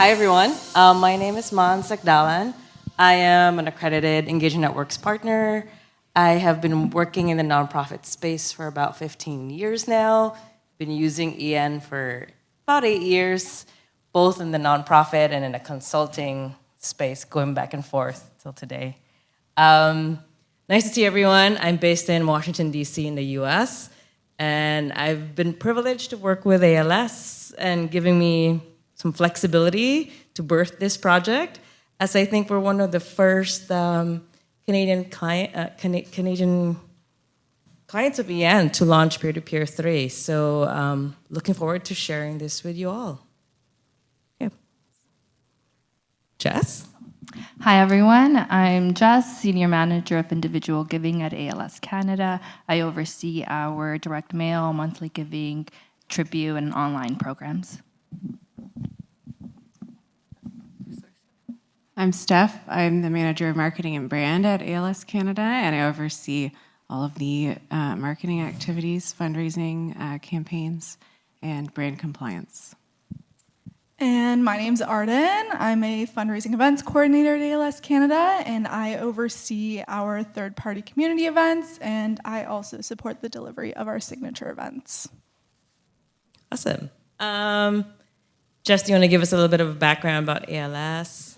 Hi, everyone. My name is Man Sakdalan. I am an accredited Engaging Networks partner. I have been working in the nonprofit space for about 15 years now. Been using EN for about 8 years, both in the nonprofit and in a consulting space, going back and forth till today. Nice to see everyone. I'm based in Washington, D.C. in the U.S., and I've been privileged to work with ALS and giving me some flexibility to birth this project, as I think we're one of the first Canadian clients of EN to launch Peer-to-Peer 3. So looking forward to sharing this with you all. Okay. Jess? Hi, everyone. I'm Jess, Senior Manager of Individual Giving at ALS Canada. I oversee our direct mail, monthly giving, tribute, and online programs. I'm Steph. I'm the Manager of Marketing and Brand at ALS Canada, and I oversee all of the marketing activities, fundraising campaigns, and brand compliance. And my name's Arden. I'm a fundraising events coordinator at ALS Canada, and I oversee our third-party community events, and I also support the delivery of our signature events. Awesome. Jess, do you want to give us a little bit of a background about ALS?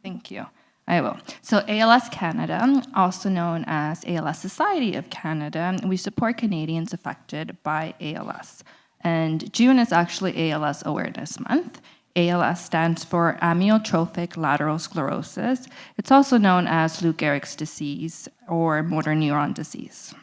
Thank you. I will. So ALS Canada, also known as ALS Society of Canada, we support Canadians affected by ALS. And June is actually ALS Awareness Month. ALS stands for amyotrophic lateral sclerosis. It's also known as Lou Gehrig's disease or motor neuron disease.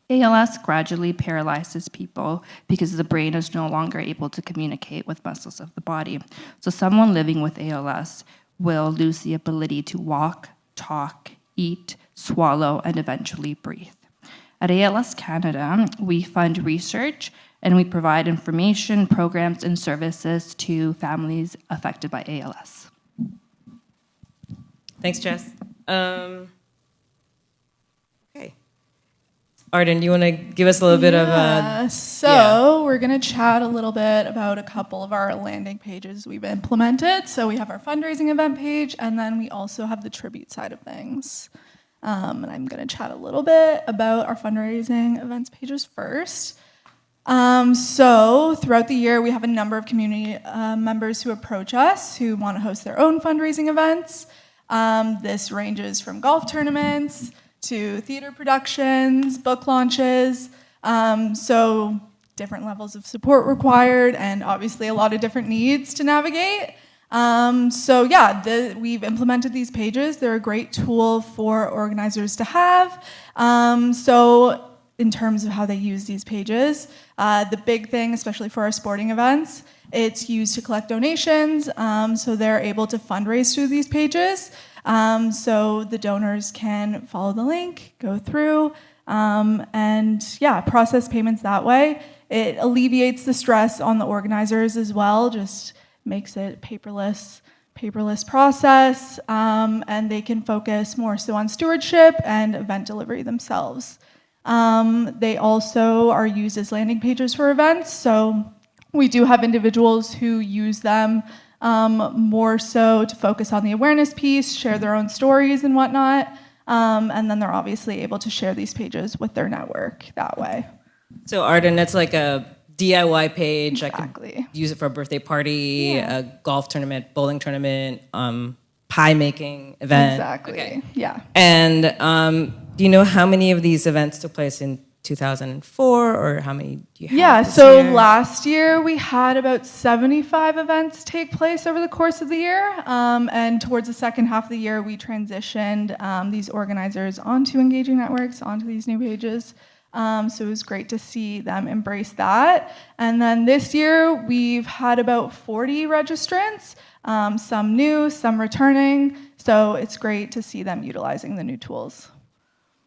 ALS gradually paralyzes people because the brain is no longer able to communicate with muscles of the body. So someone living with ALS will lose the ability to walk, talk, eat, swallow, and eventually breathe. At ALS Canada, we fund research and we provide information, programs, and services to families affected by ALS. Thanks, Jess. Okay. Arden, do you want to give us a little bit of a... We're going to chat a little bit about a couple of our landing pages we've implemented. So we have our fundraising event page, and then we also have the tribute side of things. And I'm going to chat a little bit about our fundraising events pages first. So throughout the year, we have a number of community members who approach us who want to host their own fundraising events. This ranges from golf tournaments to theater productions, book launches, so different levels of support required, and obviously a lot of different needs to navigate. We've implemented these pages. They're a great tool for organizers to have. In terms of how they use these pages, the big thing, especially for our sporting events, it's used to collect donations, so they're able to fundraise through these pages. So the donors can follow the link, go through, process payments that way. It alleviates the stress on the organizers as well, just makes it paperless process, and they can focus more so on stewardship and event delivery themselves. They also are used as landing pages for events, so we do have individuals who use them more so to focus on the awareness piece, share their own stories and whatnot, and then they're obviously able to share these pages with their network that way. So Arden, it's like a DIY page. Exactly. I could use it for a birthday party, a golf tournament, bowling tournament, pie making event. Exactly. Okay. Yeah. And do you know how many of these events took place in 2004, or how many do you have? Yeah, this so year? last year we had about 75 events take place over the course of the year, and towards the second half of the year we transitioned these organizers onto Engaging Networks, onto these new pages. So it was great to see them embrace that. And then this year we've had about 40 registrants, some new, some returning, so it's great to see them utilizing the new tools.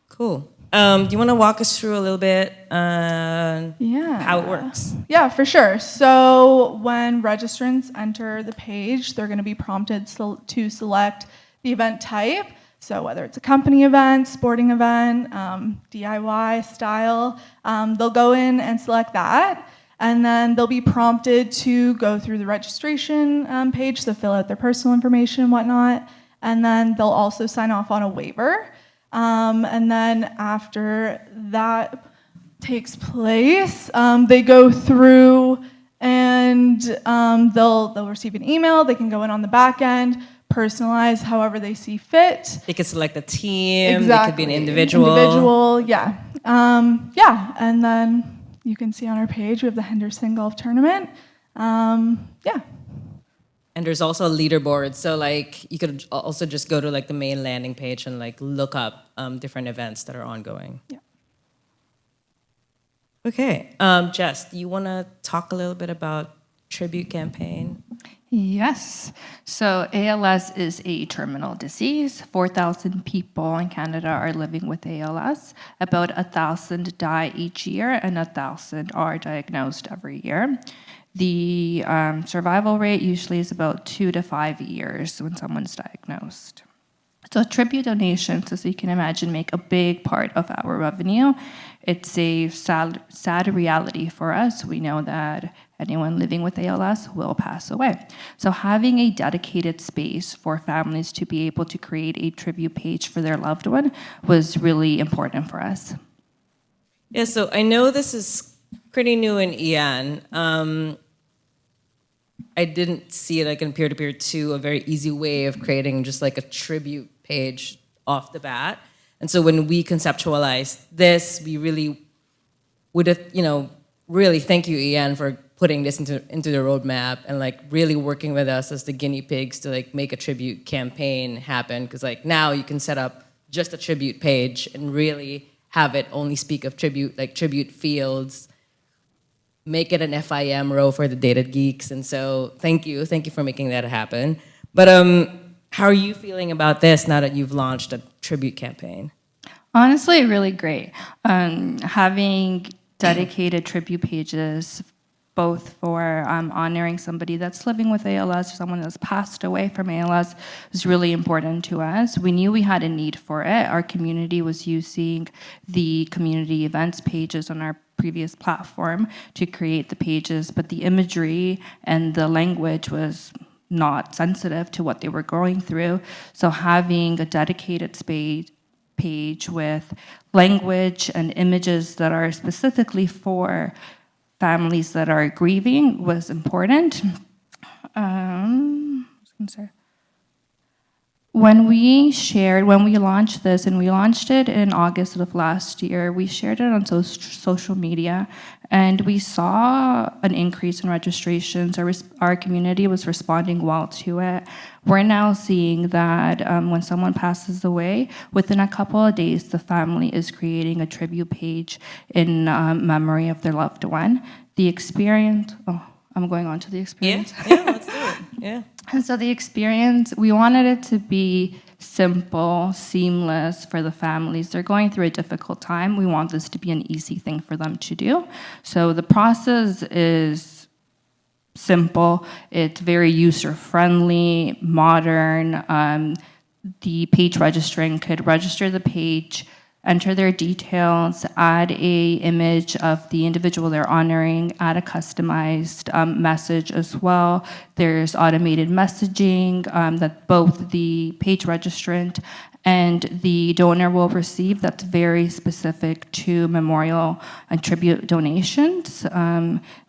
Cool. Do you want to walk us through a little bit how it works? Yeah, for sure. So when registrants enter the page, they're going to be prompted to select the event type. So whether it's a company event, sporting event, DIY style, they'll go in and select that. And then they'll be prompted to go through the registration page to fill out their personal information and whatnot. And then they'll also sign off on a waiver. And then after that takes place, they go through and they'll receive an email. They can go in on the back end, personalize however they see fit. They could select a team. Exactly. They could be an individual. Individual, yeah. Yeah, and then you can see on our page we have the Henderson Golf Tournament. Yeah. And there's also a leaderboard. So like you could also just go to like the main landing page and like look up different events that are ongoing. Yeah. Okay. Jess, do you want to talk a little bit about Tribute Campaign? Yes. So ALS is a terminal disease. 4,000 people in Canada are living with ALS. About 1,000 die each year, and 1,000 are diagnosed every year. The survival rate usually is about 2 to 5 years when someone's diagnosed. So tribute donations, as you can imagine, make a big part of our revenue. It's a sad reality for us. We know that anyone living with ALS will pass away. So having a dedicated space for families to be able to create a tribute page for their loved one was really important for us. Yeah, so I know this is pretty new in EN. I didn't see it like in peer-to-peer 2, a very easy way of creating just like a tribute page off the bat. And so when we conceptualized this, we really would have, really thank you, Ian, for putting this into the roadmap and like really working with us as the guinea pigs to like make a tribute campaign happen. Because like now you can set up just a tribute page and really have it only speak of tribute, like tribute fields, make it an FIM row for the data geeks. And so thank you for making that happen. But how are you feeling about this now that you've launched a tribute campaign? Honestly, really great. Having dedicated tribute pages, both for honoring somebody that's living with ALS or someone that's passed away from ALS, is really important to us. We knew we had a need for it. Our community was using the community events pages on our previous platform to create the pages, but the imagery and the language was not sensitive to what they were going through. So having a dedicated page with language and images that are specifically for families that are grieving was important. When we launched this, and we launched it in August of last year, we shared it on social media, and we saw an increase in registrations. Our community was responding well to it. We're now seeing that when someone passes away, within a couple of days, the family is creating a tribute page in memory of their loved one. The experience, I'm going on to the experience. Yeah, let's do it. Yeah. And so the experience, we wanted it to be simple, seamless for the families. They're going through a difficult time. We want this to be an easy thing for them to do. So the process is simple. It's very user-friendly, modern. The page registering could register the page, enter their details, add a image of the individual they're honoring, add a customized message as well. There's automated messaging that both the page registrant and the donor will receive that's very specific to memorial and tribute donations.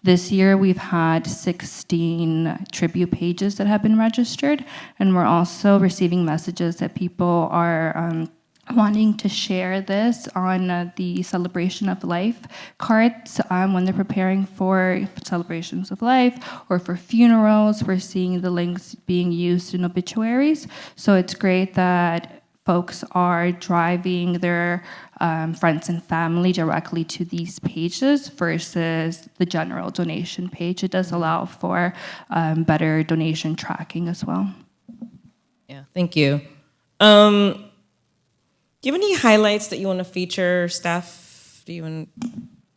This year we've had 16 tribute pages that have been registered, and we're also receiving messages that people are wanting to share this on the celebration of life cards when they're preparing for celebrations of life or for funerals. We're seeing the links being used in obituaries. So it's great that folks are driving their friends and family directly to these pages versus the general donation page. It does allow for better donation tracking as well. Yeah, thank you. Do you have any highlights that you want to feature, Steph? Do you want to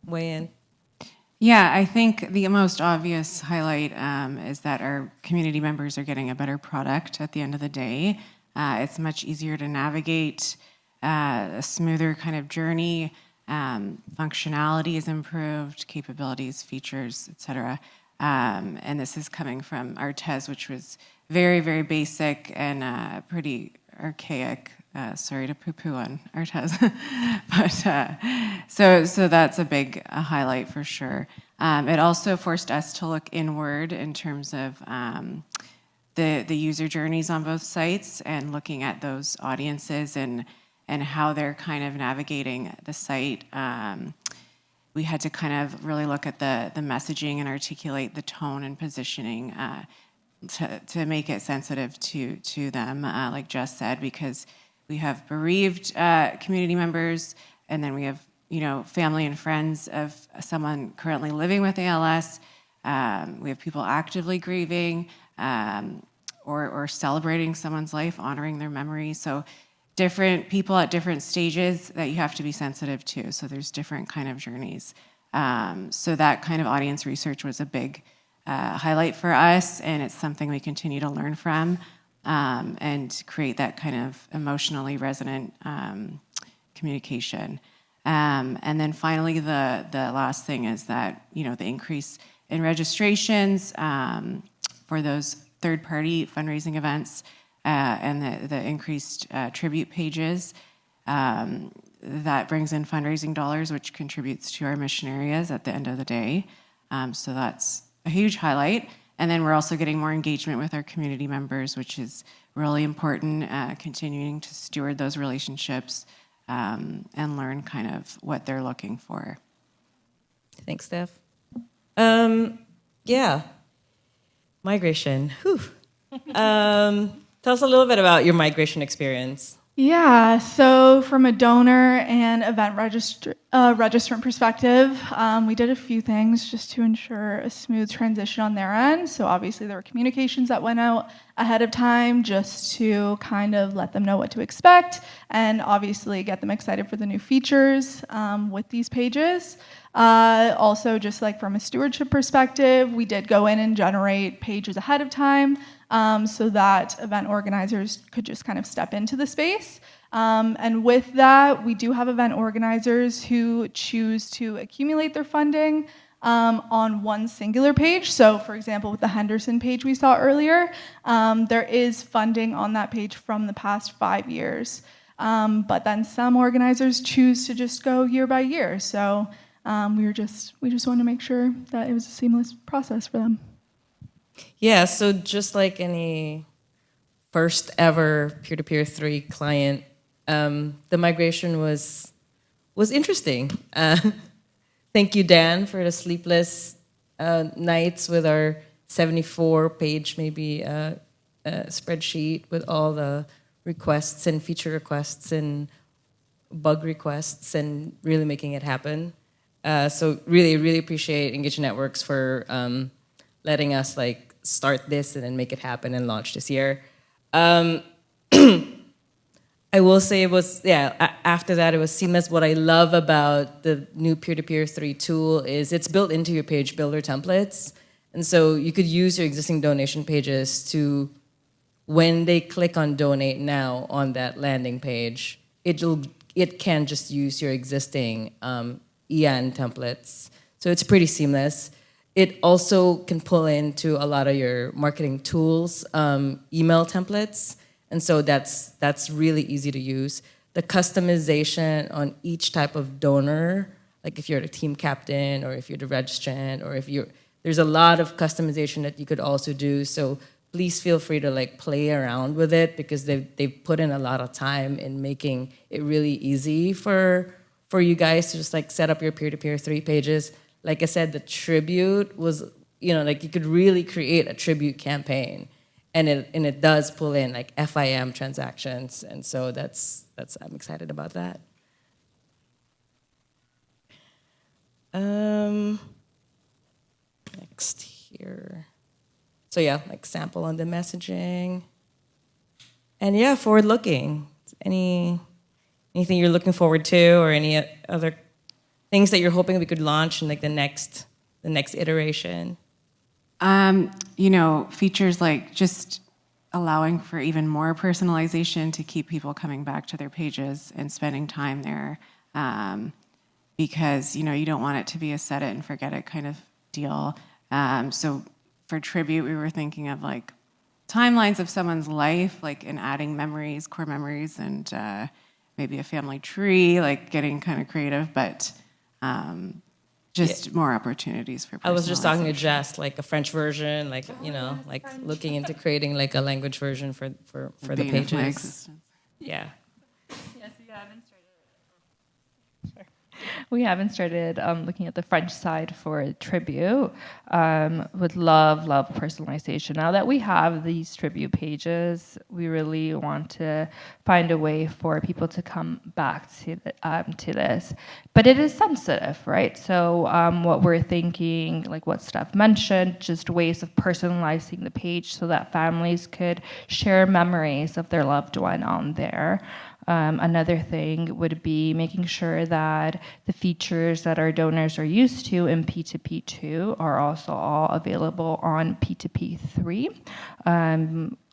weigh in? Yeah, I think the most obvious highlight is that our community members are getting a better product at the end of the day. It's much easier to navigate, a smoother kind of journey. functionality is improved, capabilities, features, etc. And this is coming from Artez, which was very, very basic and pretty archaic. Sorry to poo-poo on Artez, but so that's a big highlight for sure. It also forced us to look inward in terms of the user journeys on both sites and looking at those audiences and how they're kind of navigating the site. We had to kind of really look at the messaging and articulate the tone and positioning to make it sensitive to them, like Jess said, because we have bereaved community members, and then we have family and friends of someone currently living with ALS. We have people actively grieving or celebrating someone's life, honoring their memory. So different people at different stages that you have to be sensitive to. So there's different kind of journeys. So that kind of audience research was a big highlight for us, and it's something we continue to learn from and create that kind of emotionally resonant communication. And then finally, the last thing is that the increase in registrations for those third-party fundraising events and the increased tribute pages that brings in fundraising dollars, which contributes to our mission areas at the end of the day. So that's a huge highlight. And then we're also getting more engagement with our community members, which is really important, continuing to steward those relationships and learn kind of what they're looking for. Thanks, Steph. Yeah, migration. Whew. Tell us a little bit about your migration experience. Yeah, so from a donor and event registrant perspective, we did a few things just to ensure a smooth transition on their end. So obviously there were communications that went out ahead of time just to kind of let them know what to expect and obviously get them excited for the new features with these pages. Also, just like from a stewardship perspective, we did go in and generate pages ahead of time so that event organizers could just kind of step into the space. And with that, we do have event organizers who choose to accumulate their funding on one singular page. So for example, with the Henderson page we saw earlier, there is funding on that page from the past 5 years. But then some organizers choose to just go year by year. So we just wanted to make sure that it was a seamless process for them. Yeah, so just like any first ever peer-to-peer 3 client, the migration was interesting. Thank you, Dan, for the sleepless nights with our 74-page maybe spreadsheet with all the requests and feature requests and bug requests and really making it happen. So really, really appreciate Engage Networks for letting us start this and then make it happen and launch this year. I will say it was, after that it was seamless. What I love about the new peer-to-peer 3 tool is it's built into your page builder templates. And so you could use your existing donation pages to, when they click on donate now on that landing page, it can just use your existing EAN templates. So it's pretty seamless. It also can pull into a lot of your marketing tools, email templates. And so that's really easy to use. The customization on each type of donor, like if you're the team captain or if you're the registrant or if there's a lot of customization that you could also do. So please feel free to play around with it because they've put in a lot of time in making it really easy for you guys to just set up your peer-to-peer 3 pages. Like I said, the tribute was, you could really create a tribute campaign. And it does pull in FIM transactions, and so that's I'm excited about that. Next here, so sample on the messaging, and forward looking. Anything you're looking forward to, or any other things that you're hoping we could launch in the next iteration? Features like just allowing for even more personalization to keep people coming back to their pages and spending time there. because, you don't want it to be a set it and forget it kind of deal. So for tribute, we were thinking of like timelines of someone's life, like in adding memories, core memories, and maybe a family tree, like getting kind of creative, but just more opportunities for personalization. I was just talking to Jess, like a French version, like, like looking into creating like a language version for the Bane of pages. my existence. Yeah. Yes, we haven't started looking at the French side for tribute. Would love personalization. Now that we have these tribute pages, we really want to find a way for people to come back to this. But it is sensitive, right? So what we're thinking, like what Steph mentioned, just ways of personalizing the page so that families could share memories of their loved one on there. Another thing would be making sure that the features that our donors are used to in P2P2 are also all available on P2P3.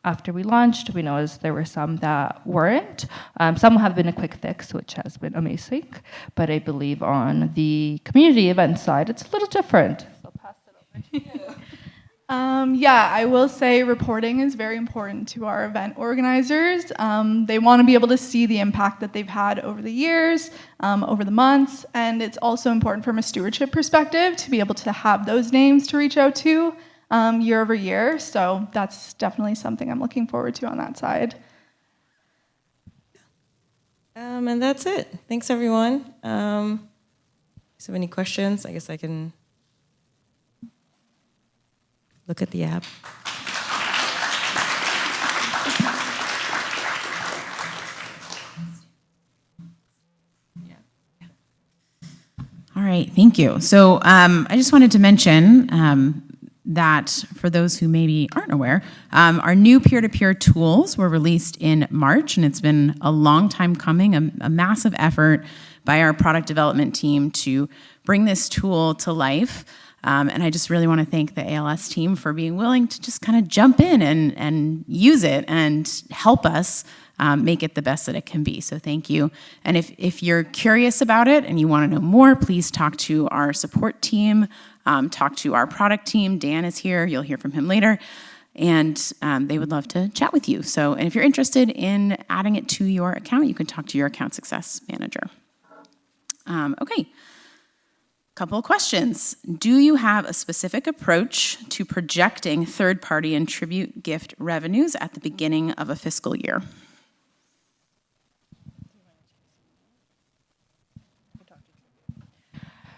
After we launched, we noticed there were some that weren't. Some have been a quick fix, which has been amazing. But I believe on the community event side, it's a little different. So pass it over to you. Yeah, I will say reporting is very important to our event organizers. They want to be able to see the impact that they've had over the years, over the months, and it's also important from a stewardship perspective to be able to have those names to reach out to year over year. So that's definitely something I'm looking forward to on that side. And that's it. Thanks, everyone. So any questions? I guess I can look at the app. All right, thank you. So I just wanted to mention that for those who maybe aren't aware, our new peer-to-peer tools were released in March, and it's been a long time coming, a massive effort by our product development team to bring this tool to life. And I just really want to thank the ALS team for being willing to just kind of jump in and use it and help us make it the best that it can be. So thank you. And if you're curious about it and you want to know more, please talk to our support team, talk to our product team. Dan is here. You'll hear from him later. And they would love to chat with you. So, and if you're interested in adding it to your account, you can talk to your account success manager. Okay. Couple of questions. Do you have a specific approach to projecting third-party and tribute gift revenues at the beginning of a fiscal year?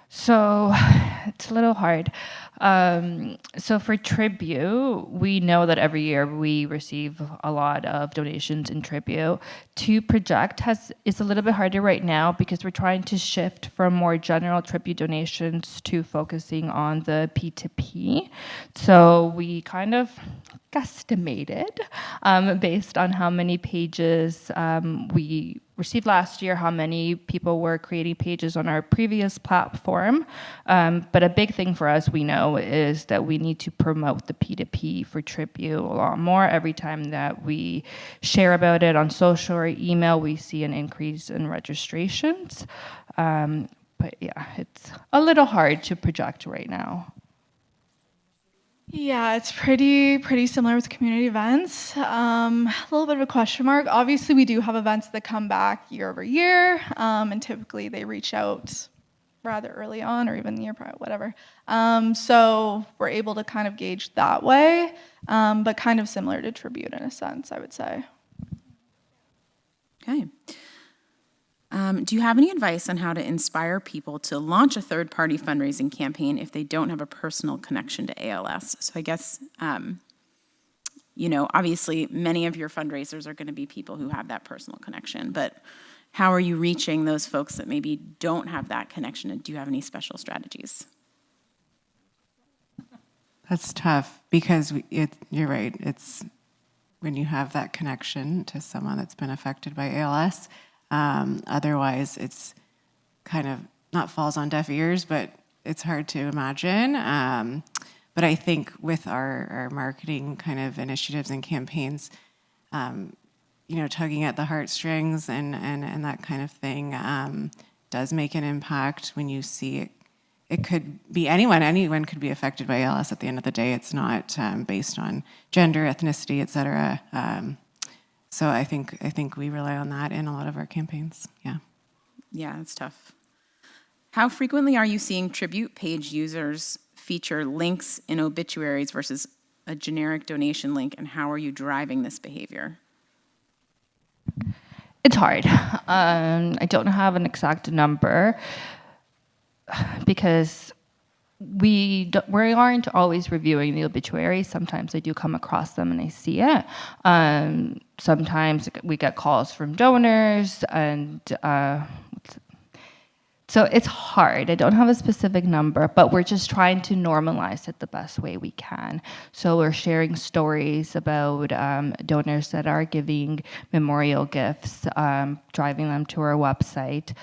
So it's a little hard. So for tribute, we know that every year we receive a lot of donations in tribute. To project is a little bit harder right now because we're trying to shift from more general tribute donations to focusing on the P2P. So we kind of guesstimated based on how many pages we received last year, how many people were creating pages on our previous platform. But a big thing for us, we know, is that we need to promote the P2P for tribute a lot more. Every time that we share about it on social or email, we see an increase in registrations. But yeah, it's a little hard to project right now. Yeah, it's pretty similar with community events. A little bit of a question mark. Obviously, we do have events that come back year over year, and typically they reach out rather early on, or even the year prior, whatever. So we're able to kind of gauge that way, but kind of similar to tribute in a sense, I would say. Okay. Do you have any advice on how to inspire people to launch a third-party fundraising campaign if they don't have a personal connection to ALS? So I guess, obviously many of your fundraisers are going to be people who have that personal connection, but how are you reaching those folks that maybe don't have that connection, and do you have any special strategies? That's tough because you're right. It's when you have that connection to someone that's been affected by ALS. Otherwise, it's kind of not falls on deaf ears, but it's hard to imagine. But I think with our marketing kind of initiatives and campaigns, tugging at the heartstrings and that kind of thing does make an impact when you see it. It could be anyone could be affected by ALS at the end of the day. It's not based on gender, ethnicity, et cetera. So I think we rely on that in a lot of our campaigns. Yeah. Yeah, it's tough. How frequently are you seeing tribute page users feature links in obituaries versus a generic donation link, and how are you driving this behavior? It's hard. I don't have an exact number because we aren't always reviewing the obituaries. Sometimes I do come across them and I see it. Sometimes we get calls from donors, and so it's hard. I don't have a specific number, but we're just trying to normalize it the best way we can. So we're sharing stories about donors that are giving memorial gifts, driving them to our website.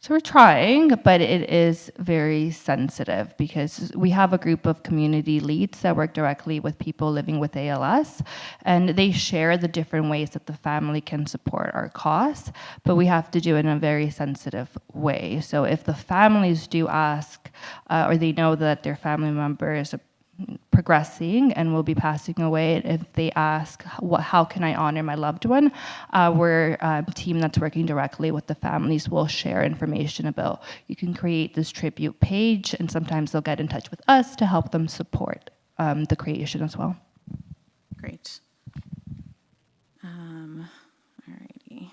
So we're trying, but it is very sensitive because we have a group of community leads that work directly with people living with ALS, and they share the different ways that the family can support our cause, but we have to do it in a very sensitive way. So if the families do ask, or they know that their family member is progressing and will be passing away, if they ask, how can I honor my loved one, we're a team that's working directly with the families. Will share information about, you can create this tribute page, and sometimes they'll get in touch with us to help them support the creation as well. Great. Alrighty.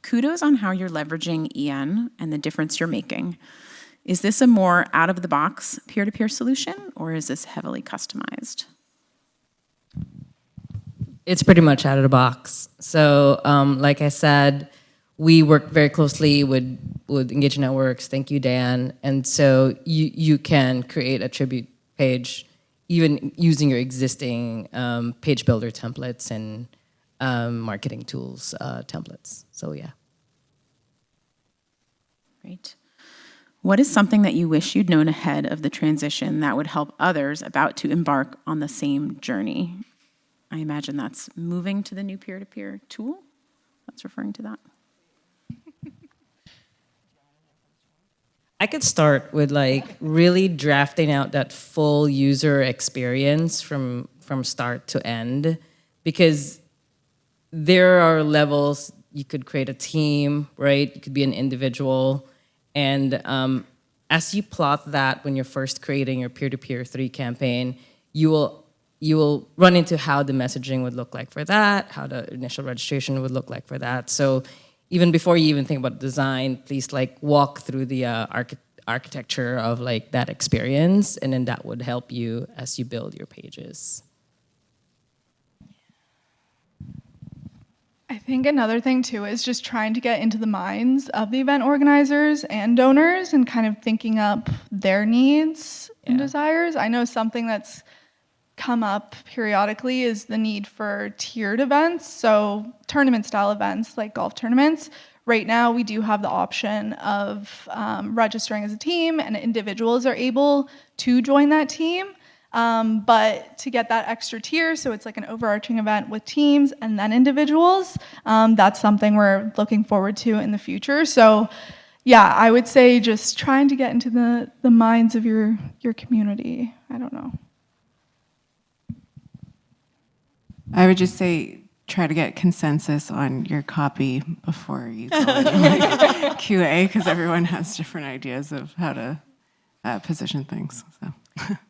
Kudos on how you're leveraging EN and the difference you're making. Is this a more out-of-the-box peer-to-peer solution, or is this heavily customized? It's pretty much out of the box. So, like I said, we work very closely with Engaging Networks. Thank you, Dan. And so you can create a tribute page even using your existing page builder templates and marketing tools templates. So, yeah. Great. What is something that you wish you'd known ahead of the transition that would help others about to embark on the same journey? I imagine that's moving to the new peer-to-peer tool. That's referring to that. I could start with really drafting out that full user experience from start to end, because there are levels. You could create a team, right? You could be an individual. And as you plot that when you're first creating your peer-to-peer 3 campaign, you will run into how the messaging would look like for that, how the initial registration would look like for that. So even before you even think about design, please walk through the architecture of that experience, and then that would help you as you build your pages. I think another thing too is just trying to get into the minds of the event organizers and donors and kind of thinking up their needs and desires. I know something that's come up periodically is the need for tiered events, so tournament style events like golf tournaments. Right now we do have the option of registering as a team, and individuals are able to join that team. But to get that extra tier, so it's like an overarching event with teams and then individuals, that's something we're looking forward to in the future. So yeah, I would say just trying to get into the minds of your community. I don't know. I would just say try to get consensus on your copy before you go into QA, because everyone has different ideas of how to position things. So.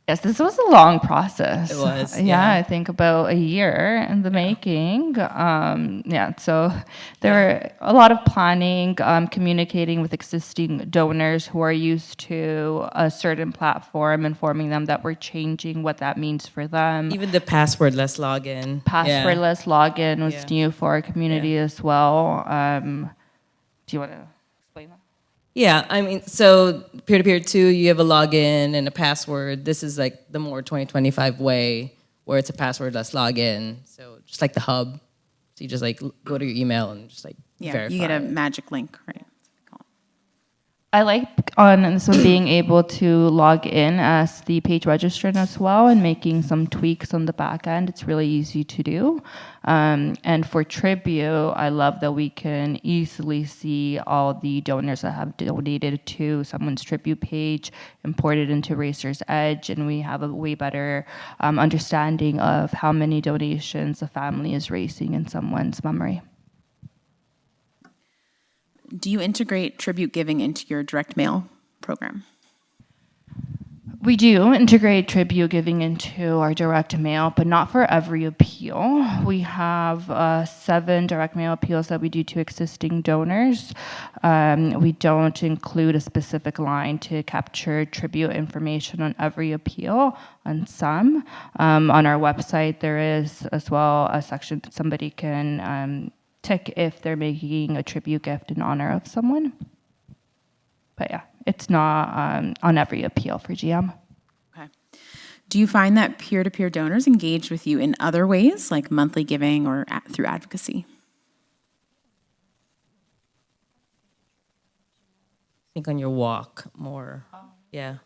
Yes, this was a long process. It was, Yeah, I think about a year in the making. So there were a lot of planning, communicating with existing donors who are used to a certain platform, informing them that we're changing, what that means for them. Even the passwordless login. Passwordless login was new for our community as well. Do you want to explain that? Yeah, I mean, so peer-to-peer 2, you have a login and a password. This is the more 2025 way, where it's a passwordless login. So just like the hub. So you just go to your email and just verify. You get a magic link, right? I like on this one being able to log in as the page registrant as well and making some tweaks on the back end. It's really easy to do. And for Tribute, I love that we can easily see all the donors that have donated to someone's Tribute page, imported into Racer's Edge, and we have a way better understanding of how many donations a family is raising in someone's memory. Do you integrate tribute giving into your direct mail program? We do integrate tribute giving into our direct mail, but not for every appeal. We have 7 direct mail appeals that we do to existing donors. We don't include a specific line to capture tribute information on every appeal. On some, on our website, there is as well a section that somebody can tick if they're making a tribute gift in honor of someone. But yeah, it's not on every appeal for GM. Okay. Do you find that peer-to-peer donors engage with you in other ways, like monthly giving or through advocacy? I think on your walk more. Yeah.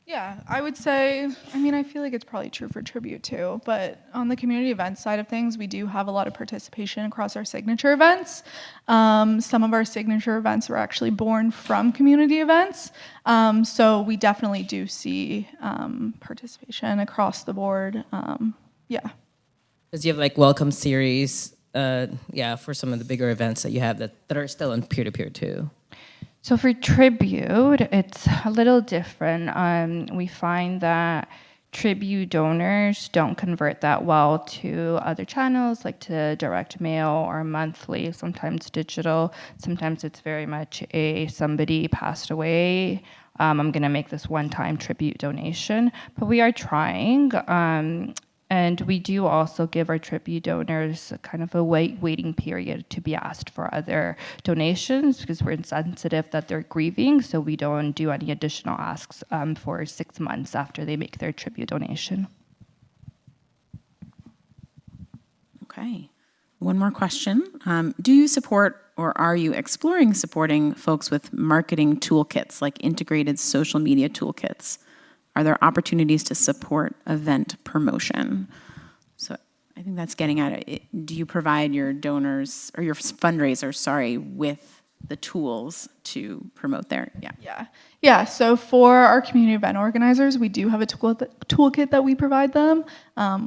Yeah, I would say, I mean, I feel like it's probably true for Tribute too, but on the community events side of things, we do have a lot of participation across our signature events. Some of our signature events were actually born from community events. So we definitely do see participation across the board. Yeah. Because you have like welcome series, for some of the bigger events that you have that are still on peer-to-peer too. So for Tribute, it's a little different. We find that Tribute donors don't convert that well to other channels, like to direct mail or monthly, sometimes digital. Sometimes it's very much somebody passed away. I'm going to make this one-time Tribute donation. But we are trying. And we do also give our Tribute donors kind of a waiting period to be asked for other donations because we're sensitive that they're grieving, so we don't do any additional asks for 6 months after they make their Tribute donation. Okay. One more question. Do you support or are you exploring supporting folks with marketing toolkits, like integrated social media toolkits? Are there opportunities to support event promotion? So I think that's getting at it. Do you provide your donors or your fundraisers, with the tools to promote their, Yeah, so for our community event organizers, we do have a toolkit that we provide them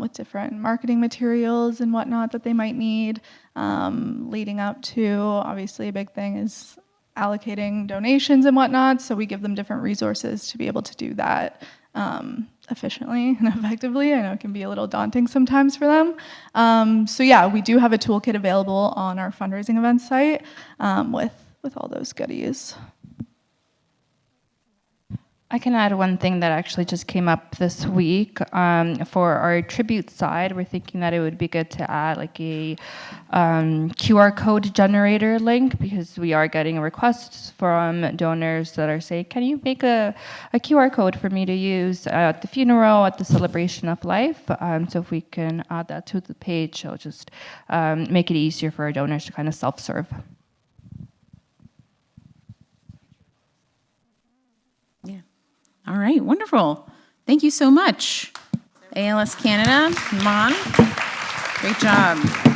with different marketing materials and whatnot that they might need. Leading up to, obviously a big thing is allocating donations and whatnot, so we give them different resources to be able to do that efficiently and effectively. I know it can be a little daunting sometimes for them. So yeah, we do have a toolkit available on our fundraising event site with all those goodies. I can add one thing that actually just came up this week. For our Tribute side, we're thinking that it would be good to add like a QR code generator link because we are getting requests from donors that are saying, can you make a QR code for me to use at the funeral, at the celebration of life? So if we can add that to the page, it'll just make it easier for our donors to kind of self-serve. All right, wonderful. Thank you so much. ALS Canada, Mon, great job.